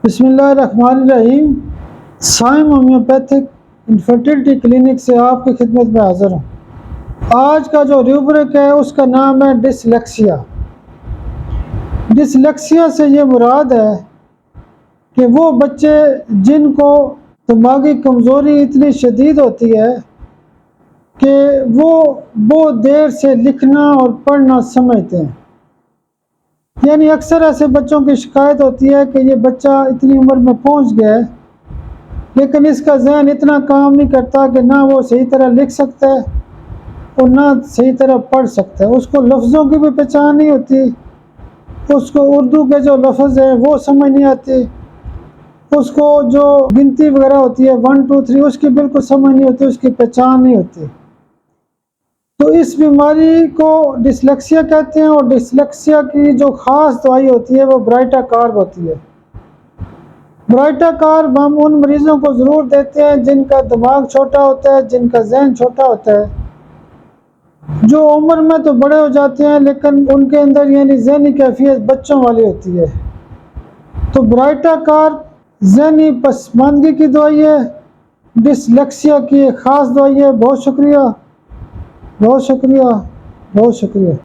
بسم اللہ الرحمن الرحیم۔ سائم ہومیوپیتھک انفرٹیلٹی کلینک سے آپ کی خدمت میں حاضر ہوں۔ آج کا جو ریوبرک ہے اس کا نام ہے ڈسلیکسیا۔ ڈسلیکسیا سے یہ مراد ہے کہ وہ بچے جن کو دماغی کمزوری اتنی شدید ہوتی ہے کہ وہ بہت دیر سے لکھنا اور پڑھنا سمجھتے ہیں۔ یعنی اکثر ایسے بچوں کی شکایت ہوتی ہے کہ یہ بچہ اتنی عمر میں پہنچ گیا ہے لیکن اس کا ذہن اتنا کام نہیں کرتا کہ نہ وہ صحیح طرح لکھ سکتا ہے اور نہ صحیح طرح پڑھ سکتا ہے۔ اس کو لفظوں کی بھی پہچان نہیں ہوتی، اس کو اردو کے جو لفظ ہیں وہ سمجھ نہیں آتی، اس کو جو گنتی وغیرہ ہوتی ہے 1 2 3 اس کی بالکل سمجھ نہیں ہوتی، اس کی پہچان نہیں ہوتی۔ تو اس بیماری کو ڈسلیکسیا کہتے ہیں، اور ڈسلیکسیا کی جو خاص دوائی ہوتی ہے وہ برائٹا کارب ہوتی ہے۔ برائٹا کارب ہم ان مریضوں کو ضرور دیتے ہیں جن کا دماغ چھوٹا ہوتا ہے، جن کا ذہن چھوٹا ہوتا ہے، جو عمر میں تو بڑے ہو جاتے ہیں لیکن ان کے اندر یعنی ذہنی کیفیت بچوں والی ہوتی ہے۔ تو برائٹا کارب ذہنی پسماندگی کی دوائی ہے، ڈسلیکسیا کی ایک خاص دوائی ہے۔ بہت شکریہ، بہت شکریہ، بہت شکریہ۔